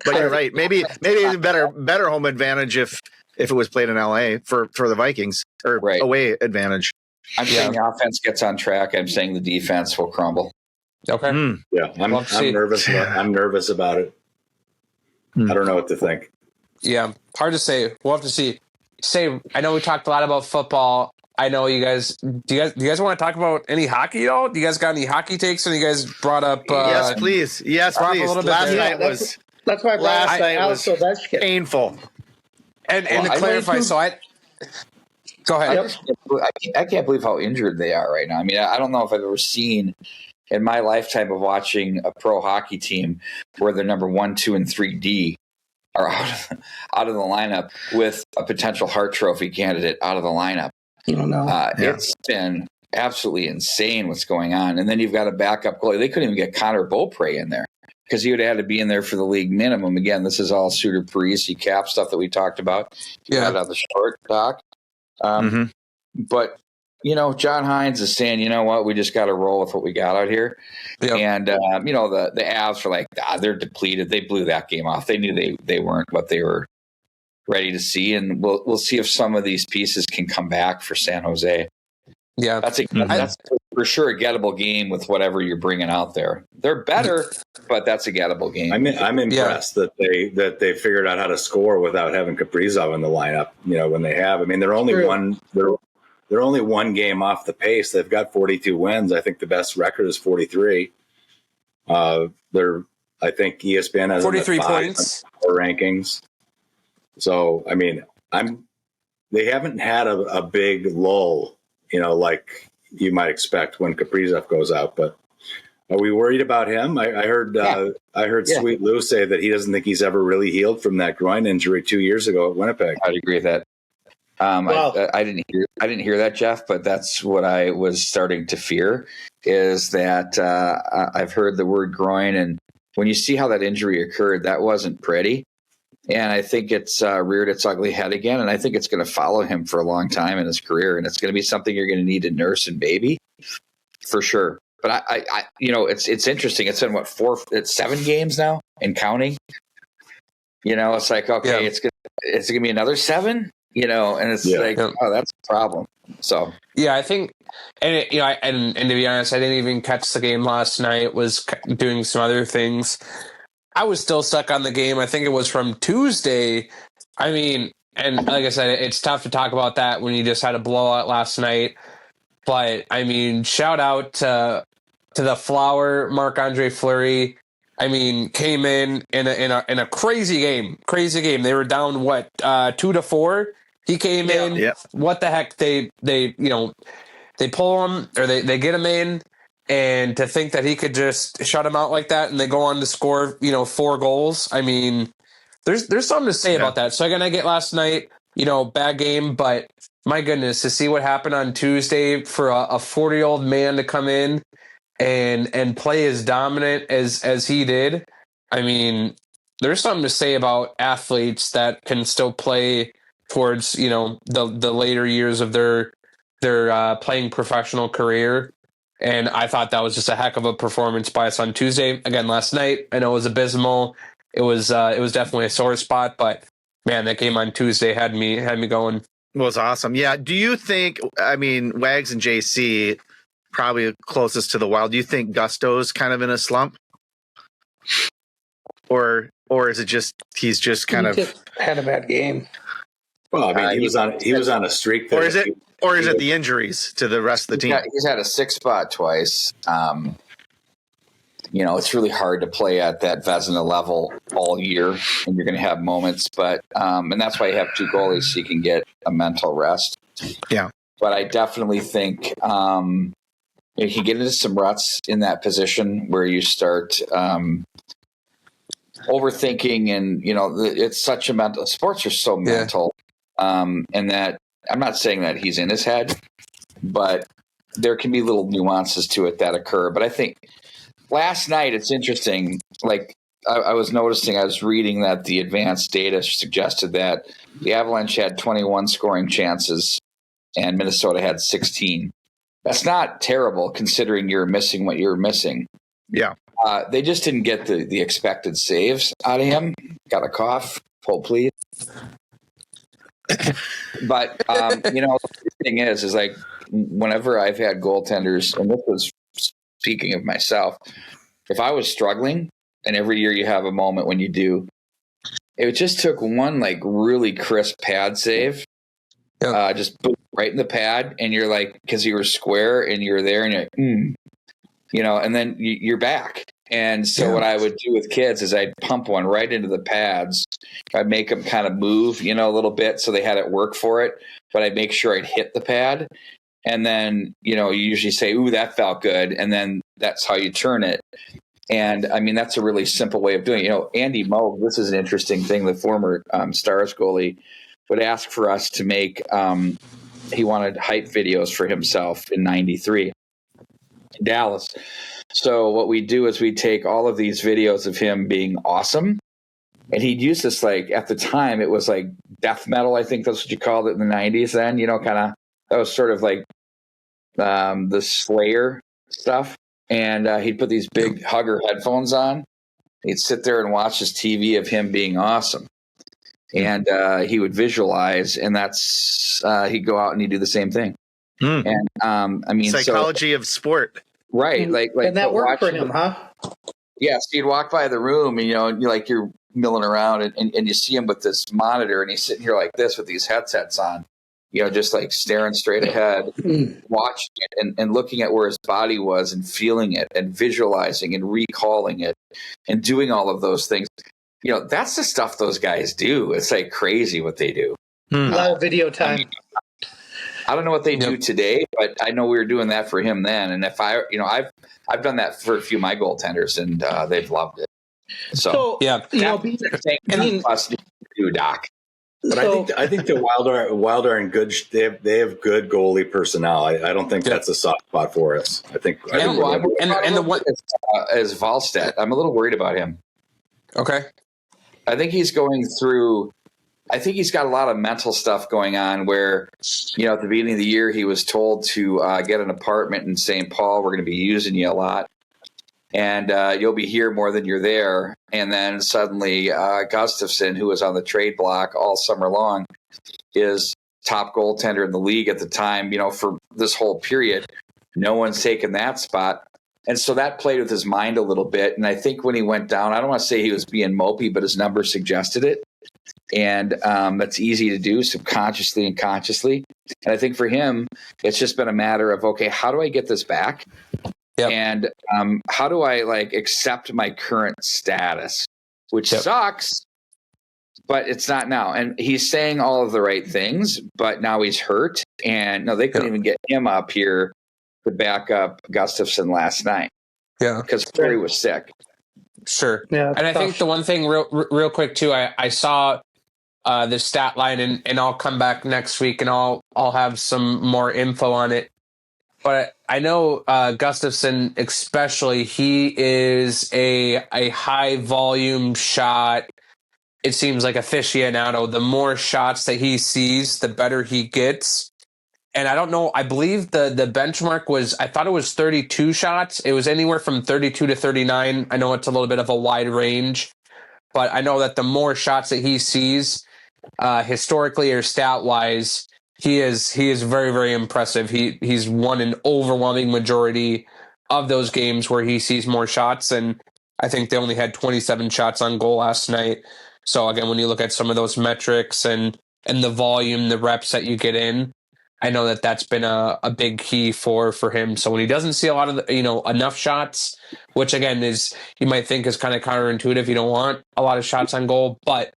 But you're right. Maybe even better home advantage if it was played in LA for the Vikings, or away advantage. I'm saying the offense gets on track. I'm saying the defense will crumble. Okay. Yeah, I'm nervous. I'm nervous about it. I don't know what to think. Yeah, hard to say. We'll have to see. I know we talked a lot about football. I know you guys. Do you guys want to talk about any hockey at all? Do you guys got any hockey takes? And you guys brought up. Yes, please. Yes, please. Last night was. That's why last night was painful. And to clarify, go ahead. I can't believe how injured they are right now. I mean, I don't know if I've ever seen in my lifetime of watching a pro hockey team where their number 1, 2, and 3D are out of the lineup with a potential Hart Trophy candidate out of the lineup. You don't know. It's been absolutely insane what's going on. And then you've got a backup goalie. They couldn't even get Connor Beaupre in there because he would have had to be in there for the league minimum. Again, this is all Suter Parisi cap stuff that we talked about. Out of the short doc. But, John Hines is saying, you know what, we just got to roll with what we got out here. Yep. And, the Avs are like, they're depleted. They blew that game off. They knew they weren't what they were ready to see. And we'll see if some of these pieces can come back for San Jose. Yeah, that's for sure a gettable game with whatever you're bringing out there. They're better, but that's a gettable game. I'm impressed that they figured out how to score without having Kaprizov in the lineup. When they have, I mean, they're only one game off the pace. They've got 42 wins. I think the best record is 43. I think ESPN has 43 points rankings. So I mean, they haven't had a big lull, like you might expect when Kaprizov goes out. But are we worried about him? I heard Sweet Lou say that he doesn't think he's ever really healed from that groin injury 2 years ago at Winnipeg. I'd agree with that. I didn't hear that, Jeff, but that's what I was starting to fear, is that I've heard the word groin, and when you see how that injury occurred, that wasn't pretty. And I think it's reared its ugly head again, and I think it's going to follow him for a long time in his career, and it's going to be something you're going to need to nurse and baby for sure. But I it's interesting. It's been it's 7 games now and counting. It's like, okay, it's gonna be another 7. And it's oh, that's a problem. So I think, and and to be honest, I didn't even catch the game last night. Was doing some other things. I was still stuck on the game. I think it was from Tuesday. I mean, and like I said, it's tough to talk about that when you just had a blowout last night. But I mean, shout out to the Flower, Marc-Andre Fleury. I mean, came in a crazy game. They were down 2-4. He came in. Yep. What the heck? They pull him, or they get him in. And to think that he could just shut him out like that, and they go on to score, 4 goals. I mean, there's something to say about that. So again, I get last night, bad game, but my goodness, to see what happened on Tuesday for a 40-year-old man to come in and play as dominant as he did. I mean, there's something to say about athletes that can still play towards, the later years of their playing professional career. And I thought that was just a heck of a performance by us on Tuesday. Again, last night, I know it was abysmal. It was definitely a sore spot, but man, that game on Tuesday had me going. It was awesome. Yeah. Do you think, Wags and JC probably closest to the Wild, do you think Gusto's kind of in a slump? Or is it just he's just kind of had a bad game? Well, he was on a streak there. Or is it the injuries to the rest of the team? He's had a 6 spot twice. It's really hard to play at that Vezina level all year, and you're going to have moments. But and that's why you have 2 goalies, so you can get a mental rest. Yeah. But I definitely think you can get into some ruts in that position where you start overthinking, and it's such a mental. Sports are so mental, and that. I'm not saying that he's in his head, but there can be little nuances to it that occur. But I think last night, it's interesting. Like I was noticing, I was reading that the advanced data suggested that the Avalanche had 21 scoring chances and Minnesota had 16. That's not terrible considering you're missing what you're missing. Yeah. They just didn't get the expected saves out of him. Got a cough. Hold, please. But the thing is like whenever I've had goaltenders, and this was speaking of myself, if I was struggling, and every year you have a moment when you do, it just took one like really crisp pad save, just boom, right in the pad, and you're like, because you were square and you're there, and you're like, and then you're back. And so what I would do with kids is I'd pump one right into the pads. I'd make them kind of move, a little bit so they had it work for it. But I'd make sure I'd hit the pad. And then, you usually say, ooh, that felt good. And then that's how you turn it. And, that's a really simple way of doing it. Andy Moe, this is an interesting thing. The former Stars goalie would ask for us to make he wanted hype videos for himself in 93 in Dallas. So what we do is we take all of these videos of him being awesome, and he'd use this, like, at the time it was like death metal, I think that's what you called it in the 90s then, kind of, that was sort of like the Slayer stuff. And he'd put these big hugger headphones on. He'd sit there and watch this TV of him being awesome. And he would visualize, and that's he'd go out and he'd do the same thing. Mm. And I mean, psychology of sport, right? Like, and that worked for him, huh? Yeah, so you'd walk by the room, and you're milling around, and you see him with this monitor, and he's sitting here like this with these headsets on, just like staring straight ahead, watching it, and looking at where his body was, and feeling it, and visualizing, and recalling it, and doing all of those things. That's the stuff those guys do. It's like crazy what they do. A lot of video time. I don't know what they do today, but I know we were doing that for him then. And if I've done that for a few of my goaltenders, and they've loved it. So yeah, being us to do, Doc. But I think the Wild are in good. They have good goalie personnel. I don't think that's a soft spot for us. I think the one is Valstedt. I'm a little worried about him. Okay, I think he's going through. I think he's got a lot of mental stuff going on where, at the beginning of the year, he was told to get an apartment in St. Paul. We're going to be using you a lot. And you'll be here more than you're there. And then suddenly Gustafsson, who was on the trade block all summer long, is top goaltender in the league at the time, for this whole period. No one's taken that spot. And so that played with his mind a little bit. And I think when he went down, I don't want to say he was being mopey, but his numbers suggested it. And that's easy to do subconsciously and consciously. And I think for him, it's just been a matter of, okay, how do I get this back? Yep. And how do I accept my current status, which sucks, but it's not now. And he's saying all of the right things, but now he's hurt. And no, they couldn't even get him up here to back up Gustafsson last night. Yeah. Because Fleury was sick. Sure. Yeah, and I think the one thing real quick too, I saw the stat line, and I'll come back next week and I'll have some more info on it. But I know Gustafsson, especially, he is a high volume shot. It seems like aficionado. The more shots that he sees, the better he gets. And I don't know, I believe the benchmark was, I thought it was 32 shots. It was anywhere from 32 to 39. I know it's a little bit of a wide range, but I know that the more shots that he sees, historically or stat wise, he is very, very impressive. He's won an overwhelming majority of those games where he sees more shots. And I think they only had 27 shots on goal last night. So again, when you look at some of those metrics and the volume, the reps that you get in, I know that that's been a big key for him. So when he doesn't see a lot of enough shots, which again is, you might think is kind of counterintuitive. You don't want a lot of shots on goal, but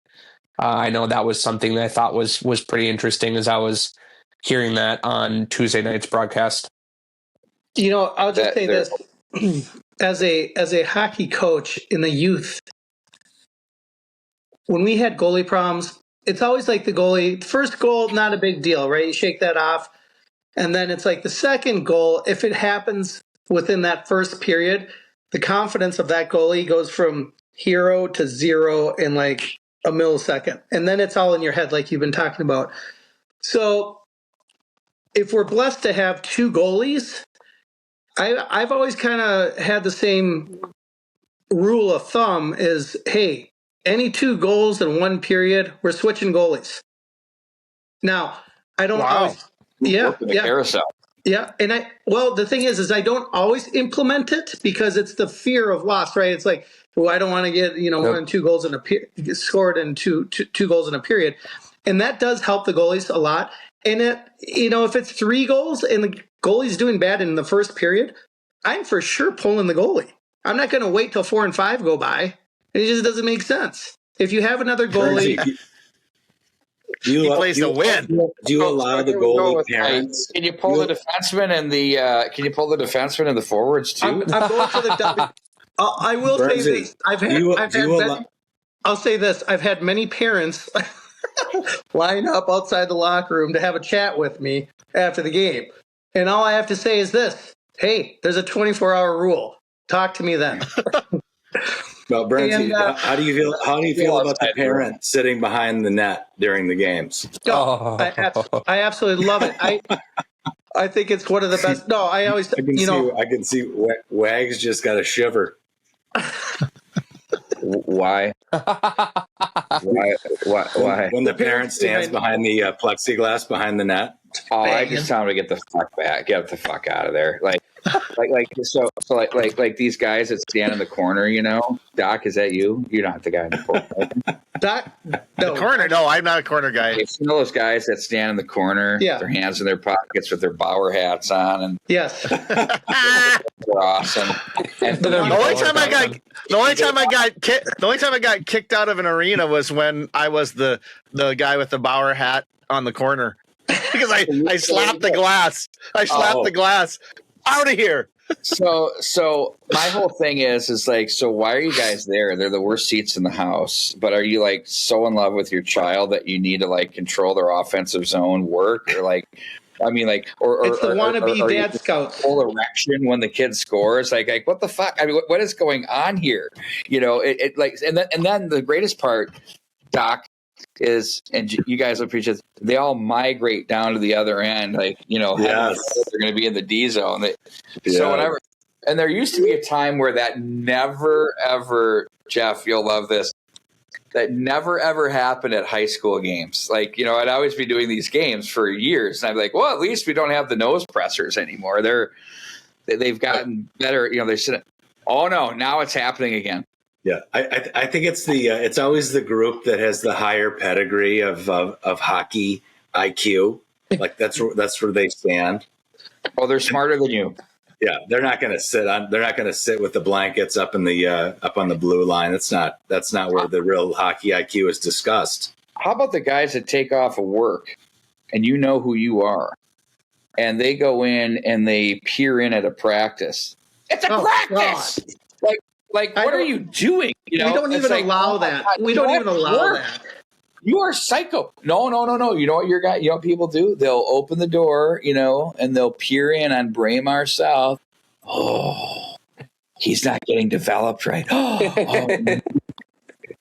I know that was something that I thought was pretty interesting as I was hearing that on Tuesday night's broadcast. I'll just say this as a hockey coach in the youth, when we had goalie problems, it's always like the goalie, first goal, not a big deal, right? You shake that off. And then it's like the second goal, if it happens within that first period, the confidence of that goalie goes from hero to zero in like a millisecond. And then it's all in your head, like you've been talking about. So if we're blessed to have two goalies, I've always kind of had the same rule of thumb is, hey, any two goals in one period, we're switching goalies. Now, I don't always, carousel. Yeah, and the thing is I don't always implement it because it's the fear of loss, right? It's like, well, I don't want to get more than two goals in a scored in two goals in a period, and that does help the goalies a lot. And if it's 3 goals and the goalie's doing bad in the first period, I'm for sure pulling the goalie. I'm not going to wait till 4 and 5 go by. It just doesn't make sense. If you have another goalie, he plays to win. Do you allow the goalie parents? Can you pull the defenseman and the forwards too? I'm going for the W. I will say this. I'll say this. I've had many parents line up outside the locker room to have a chat with me after the game, and all I have to say is this: hey, there's a 24-hour rule. Talk to me then. Well, Bernstein, how do you feel about the parent sitting behind the net during the games? I absolutely love it. I think it's one of the best. No, I can see Wags just got a shiver. Why? Why? When the parent stands behind the plexiglass behind the net. Oh, I just tell him to get the fuck back, get the fuck out of there. Like these guys that stand in the corner, you know. Doc, is that you? You're not the guy in the corner. Doc, The corner? No, I'm not a corner guy. You know those guys that stand in the corner, their hands in their pockets with their Bauer hats on, and yes, they're awesome. And The only time I got kicked out of an arena was when I was the guy with the Bauer hat on the corner because I slapped the glass. The glass. Out of here. So my whole thing is like, so why are you guys there? They're the worst seats in the house, but are you like so in love with your child that you need to like control their offensive zone work, or like, I mean, like, or it's the wannabe dad scouts. Full erection when the kid scores, like what the fuck? I mean, what is going on here? You know, it like, and then the greatest part, Doc, is, and you guys will appreciate this, they all migrate down to the other end, like, you know, they're going to be in the D zone. So whatever. And there used to be a time where that never ever, Jeff, you'll love this, that never ever happened at high school games. Like, you know, I'd always be doing these games for years, and I'm like, well, at least we don't have the nose pressers anymore. They've gotten better. You know, they're sitting. Oh no, now it's happening again. Yeah, I think it's it's always the group that has the higher pedigree of hockey IQ. Like that's where they stand. Oh, they're smarter than you. Yeah, they're not going to sit with the blankets up in the up on the blue line. That's not where the real hockey IQ is discussed. How about the guys that take off of work and you know who you are, and they go in and they peer in at a practice? It's a practice. God. Like, what are you doing? You know, we don't even allow that. We don't even allow that. You are psycho. No. You know what you know what people do? They'll open the door, you know, and they'll peer in on Braemar South. Oh, he's not getting developed right. Oh,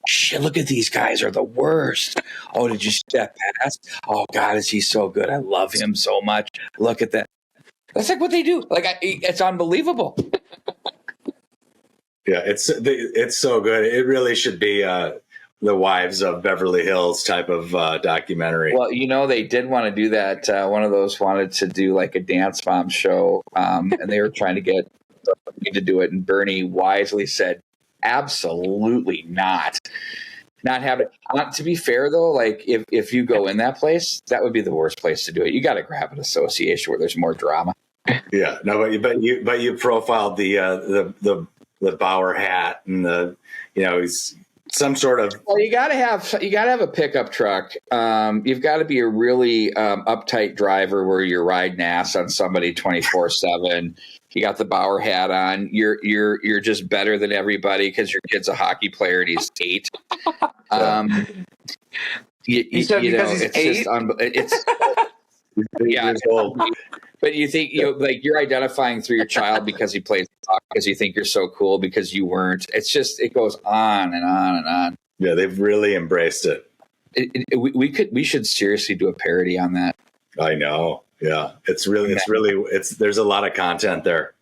shit, look at these guys are the worst. Oh, did you step past? Oh, God, is he so good? I love him so much. Look at that. That's like what they do. Like, it's unbelievable. Yeah, it's so good. It really should be the Wives of Beverly Hills type of documentary. Well, you know, they did want to do that. One of those wanted to do like a Dance Bomb show, and they were trying to get me to do it. And Bernie wisely said, absolutely not. Not have it. To be fair, though, like if you go in that place, that would be the worst place to do it. You got to grab an association where there's more drama. Yeah, no, but you profiled the Bauer hat and he's some sort of. Well, you got to have a pickup truck. You've got to be a really uptight driver where you're riding ass on somebody 24/7. You got the Bauer hat on. You're just better than everybody because your kid's a hockey player and he's 8. He's 8? It's years old. But you think you're identifying through your child because he plays hockey, because you think you're so cool because you weren't. It's just it goes on and on and on. Yeah, they've really embraced it. We should seriously do a parody on that. I know. Yeah, there's a lot of content there.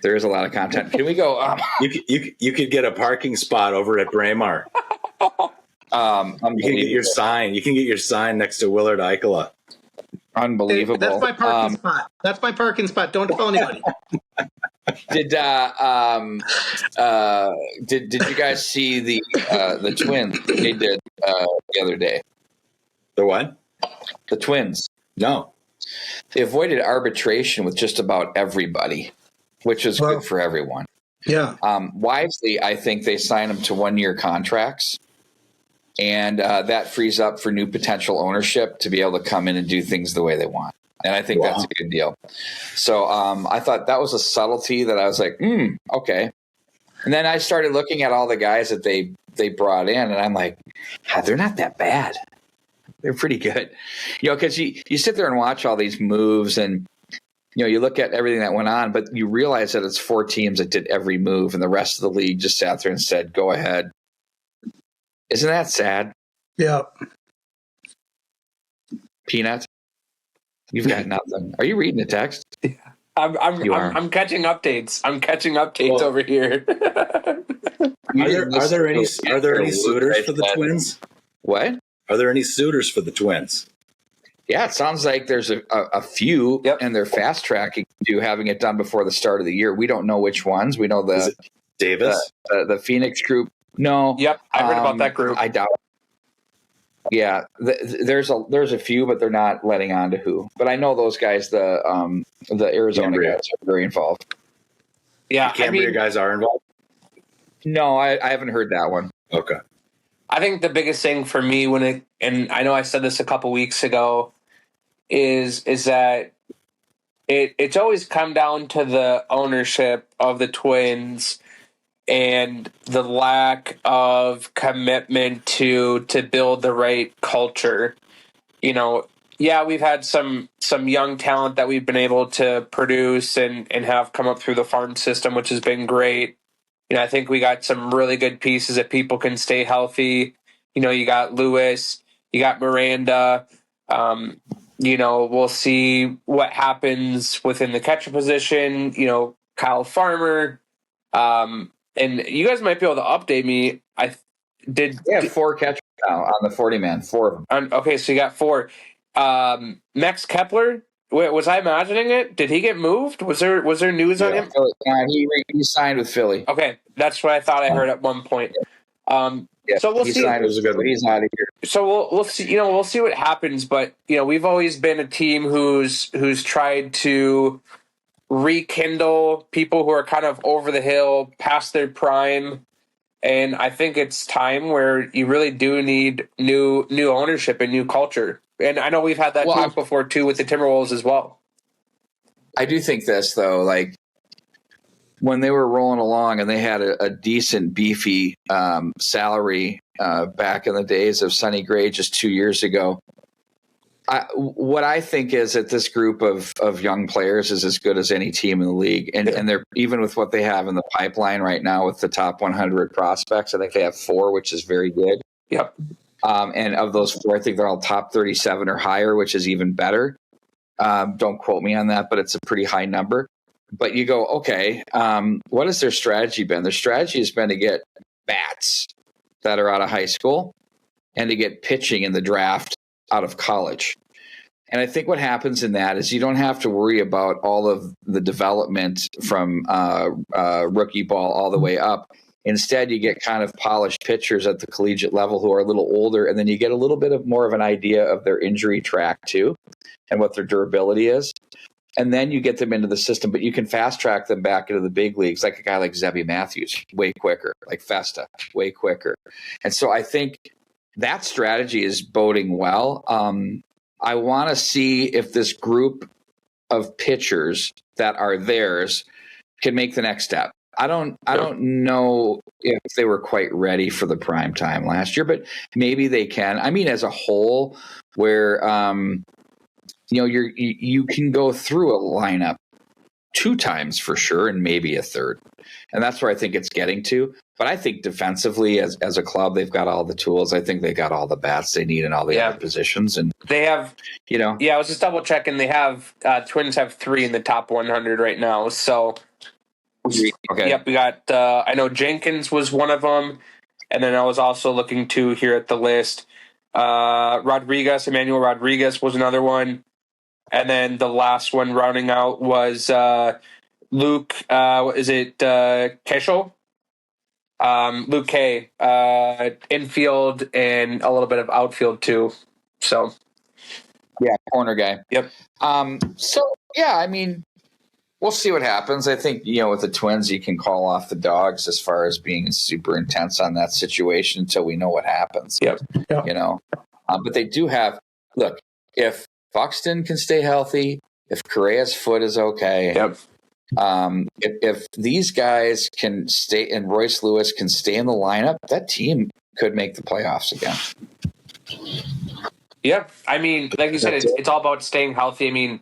There is a lot of content. Can we go? You could get a parking spot over at Braemar. You can get your sign. You can get your sign next to Willard Eichela. Unbelievable. That's my parking spot. That's my parking spot. Don't tell anybody. Did you guys see the Twins they did the other day? The what? The Twins. No. They avoided arbitration with just about everybody, which is good for everyone. Yeah. Wisely, I think they signed them to 1-year contracts. And that frees up for new potential ownership to be able to come in and do things the way they want. And I think that's a good deal. So I thought that was a subtlety that I was like, okay. And then I started looking at all the guys that they brought in, and I'm like, they're not that bad. They're pretty good. You know, because you sit there and watch all these moves, and you look at everything that went on, but you realize that it's 4 teams that did every move, and the rest of the league just sat there and said, go ahead. Isn't that sad? Yeah. Peanut, you've got nothing. Are you reading the text? Yeah. I'm catching updates. I'm catching updates over here. Are there any suitors for the Twins? What? Are there any suitors for the Twins? Yeah, it sounds like there's a few, and they're fast tracking to having it done before the start of the year. We don't know which ones. We know Is it Davis, the Phoenix group. No. Yep, I heard about that group. I doubt it. Yeah, there's a few, but they're not letting on to who. But I know those guys, the Arizona guys, are very involved. Yeah, the Cambria guys are involved. No, I haven't heard that one. Okay. I think the biggest thing for me and I know I said this a couple weeks ago, is that it's always come down to the ownership of the Twins and the lack of commitment to build the right culture. You know, yeah, we've had some young talent that we've been able to produce and have come up through the farm system, which has been great. You know, I think we got some really good pieces that people can stay healthy. You know, you got Lewis, you got Miranda. You know, we'll see what happens within the catcher position. You know, Kyle Farmer. And you guys might be able to update me. We have 4 catchers now on the 40-man. 4 of them. Okay, so you got 4. Max Kepler. Wait, was I imagining it? Did he get moved? Was there news on him? He signed with Philly. Okay, that's what I thought I heard at one point. So we'll see. He's out of here. So we'll see. You know, we'll see what happens. But you know, we've always been a team who's tried to rekindle people who are kind of over the hill, past their prime. And I think it's time where you really do need new ownership and new culture. And I know we've had that talk before, too, with the Timberwolves as well. I do think this, though, like when they were rolling along and they had a decent, beefy salary back in the days of Sonny Gray just 2 years ago, what I think is that this group of young players is as good as any team in the league. And they're even with what they have in the pipeline right now with the top 100 prospects. I think they have 4, which is very good. Yep. And of those 4, I think they're all top 37 or higher, which is even better. Don't quote me on that, but it's a pretty high number. But you go, okay, what has their strategy been? Their strategy has been to get bats that are out of high school and to get pitching in the draft out of college. And I think what happens in that is you don't have to worry about all of the development from rookie ball all the way up. Instead, you get kind of polished pitchers at the collegiate level who are a little older, and then you get a little bit of more of an idea of their injury track too and what their durability is. And then you get them into the system, but you can fast track them back into the big leagues, like a guy like Zebby Matthews, way quicker, like Festa, way quicker. And so I think that strategy is boding well. I want to see if this group of pitchers that are theirs can make the next step. I don't know if they were quite ready for the prime time last year, but maybe they can. I mean, as a whole, where you can go through a lineup 2 times for sure, and maybe a third, and that's where I think it's getting to. But I think defensively, as a club, they've got all the tools. I think they got all the bats they need in all the other positions, and they have. Yeah, I was just double checking. They have Twins have 3 in the top 100 right now. So. Okay. Yep, we got. I know Jenkins was one of them, and then I was also looking to here at the list. Emmanuel Rodriguez was another one, and then the last one rounding out was Luke. Is it Keschel? Luke K. Infield and a little bit of outfield too. So, yeah, corner guy. Yep. So yeah, I mean. We'll see what happens. I think, with the Twins, you can call off the dogs as far as being super intense on that situation until we know what happens. Yep. But they do have, look, if Buxton can stay healthy, if Correa's foot is okay, if these guys can stay and Royce Lewis can stay in the lineup, that team could make the playoffs again. Yeah. I mean, like you said, it's all about staying healthy. I mean,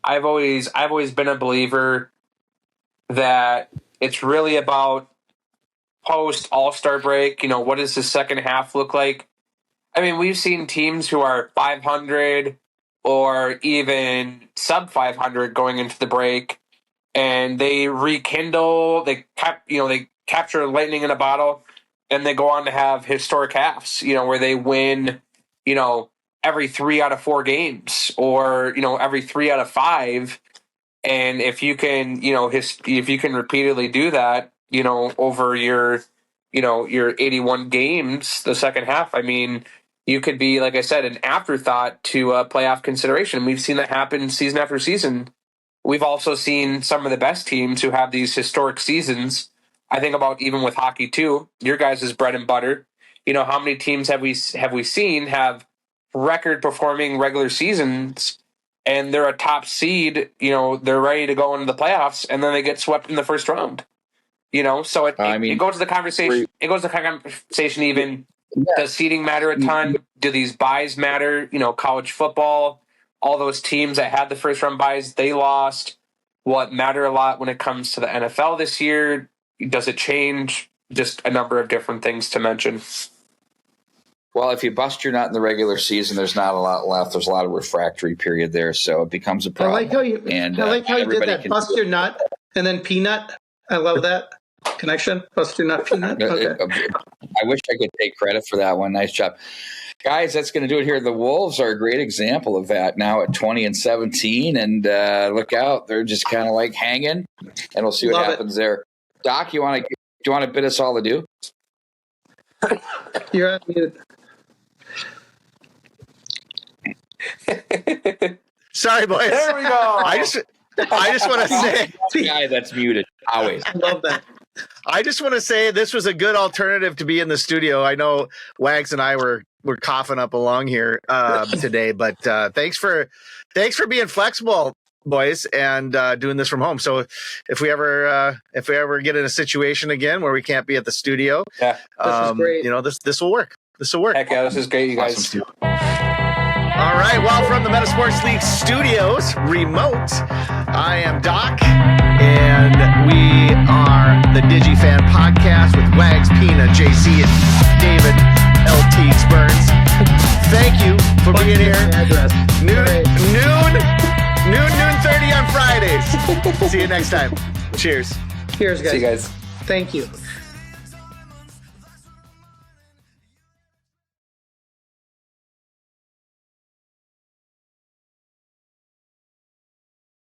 I've always been a believer that it's really about post All-Star break. What does the second half look like? I mean, we've seen teams who are 500 or even sub 500 going into the break, and they rekindle, they capture lightning in a bottle, and they go on to have historic halves, where they win, every 3 out of 4 games, or, every 3 out of 5. And if you can, if you can repeatedly do that, over your 81 games, the second half, I mean, you could be, like I said, an afterthought to playoff consideration. We've seen that happen season after season. We've also seen some of the best teams who have these historic seasons. I think about even with hockey too. Your guys' bread and butter. How many teams have we seen have record performing regular seasons, and they're a top seed? They're ready to go into the playoffs, and then they get swept in the first round. So it goes to the conversation. It goes to the conversation even. Yeah. Does seeding matter a ton? Do these buys matter? College football, all those teams that had the first round buys, they lost. What matter a lot when it comes to the NFL this year? Does it change? Just a number of different things to mention. Well, if you bust your nut in the regular season, there's not a lot left. There's a lot of refractory period there, so it becomes a problem. I like how you did that. Bust your nut and then peanut. I love that connection. Bust your nut, peanut. Okay. I wish I could take credit for that one. Nice job. Guys, that's going to do it here. The Wolves are a great example of that now at 20-17, and look out. They're just kind of like hanging, and we'll see what happens there. Doc, do you want to bid us all adieu? You're on mute. Sorry, boys. There we go. I just want to say, the guy that's muted always. I love that. I just want to say this was a good alternative to be in the studio. I know Wags and I were coughing up along here today, but thanks for being flexible, boys, and doing this from home. So if we ever get in a situation again where we can't be at the studio, this is great. This will work. This will work. Heck yeah, this is great, you guys. Awesome. All right. Well, from the MetaSports League studios, remote, I am Doc, and we are the DigiFan Podcast with Wags, Pina, JC, and David LT Burns. Thank you for being here. Noon 30 on Fridays. See you next time. Cheers. Cheers, guys. See you guys. Thank you.